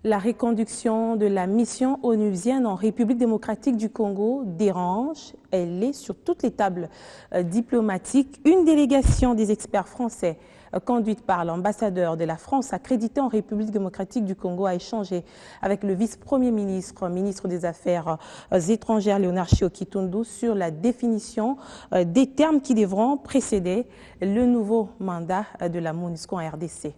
La reconduction de la mission onusienne en République démocratique du Congo dérange. Elle est sur toutes les tables diplomatiques. Une délégation des experts français conduite par l'ambassadeur de la France accrédité en République démocratique du Congo a échangé avec le vice-premier ministre, ministre des Affaires étrangères Léonard Chiokitundou sur la définition des termes qui devront précéder le nouveau mandat de la MONUSCO en RDC.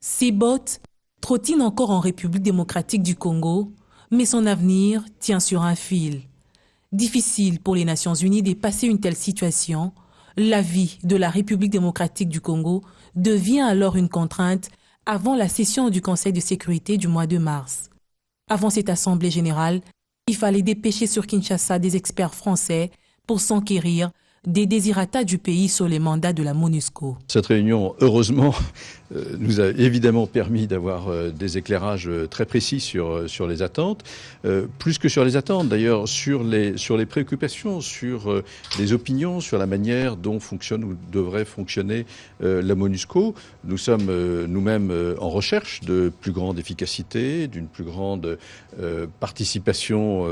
Ces bottes trottine encore en République démocratique du Congo, mais son avenir tient sur un fil. Difficile pour les Nations Unies de passer une telle situation, la vie de la République démocratique du Congo devient alors une contrainte avant la session du Conseil de sécurité du mois de mars. Avant cette assemblée générale, il fallait dépêcher sur Kinshasa des experts français pour s'enquérir des désirata du pays sur les mandats de la MONUSCO. Cette réunion, heureusement, nous a évidemment permis d'avoir des éclairages très précis sur les attentes, plus que sur les attentes d'ailleurs, sur les préoccupations, sur les opinions, sur la manière dont fonctionne ou devrait fonctionner la MONUSCO. Nous sommes nous-mêmes en recherche de plus grande efficacité, d'une plus grande participation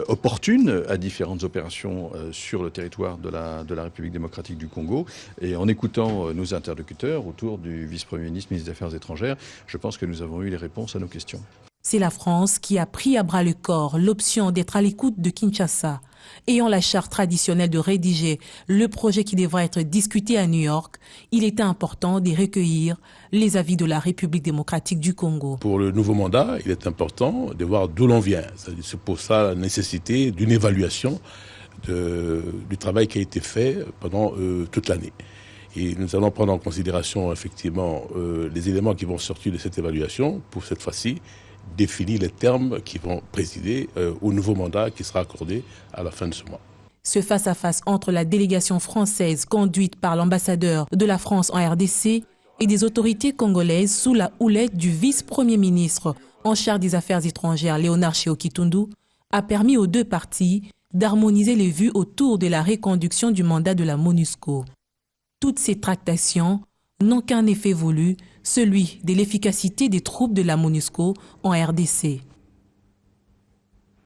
opportune à différentes opérations sur le territoire de la République démocratique du Congo. Et en écoutant nos interlocuteurs autour du vice-premier ministre, ministre des Affaires étrangères, je pense que nous avons eu les réponses à nos questions. C'est la France qui a pris à bras le corps l'option d'être à l'écoute de Kinshasa, ayant la charte traditionnelle de rédiger le projet qui devra être discuté à New York. Il était important de recueillir les avis de la République démocratique du Congo. Pour le nouveau mandat, il est important de voir d'où l'on vient. C'est pour ça la nécessité d'une évaluation du travail qui a été fait pendant toute l'année. Et nous allons prendre en considération effectivement les éléments qui vont sortir de cette évaluation pour cette fois-ci définir les termes qui vont présider au nouveau mandat qui sera accordé à la fin de ce mois. Ce face-à-face entre la délégation française conduite par l'ambassadeur de la France en RDC et des autorités congolaises sous la houlette du vice-premier ministre en charge des Affaires étrangères Léonard Chiokitundou a permis aux deux parties d'harmoniser les vues autour de la reconduction du mandat de la MONUSCO. Toutes ces tractations n'ont qu'un effet voulu, celui de l'efficacité des troupes de la MONUSCO en RDC.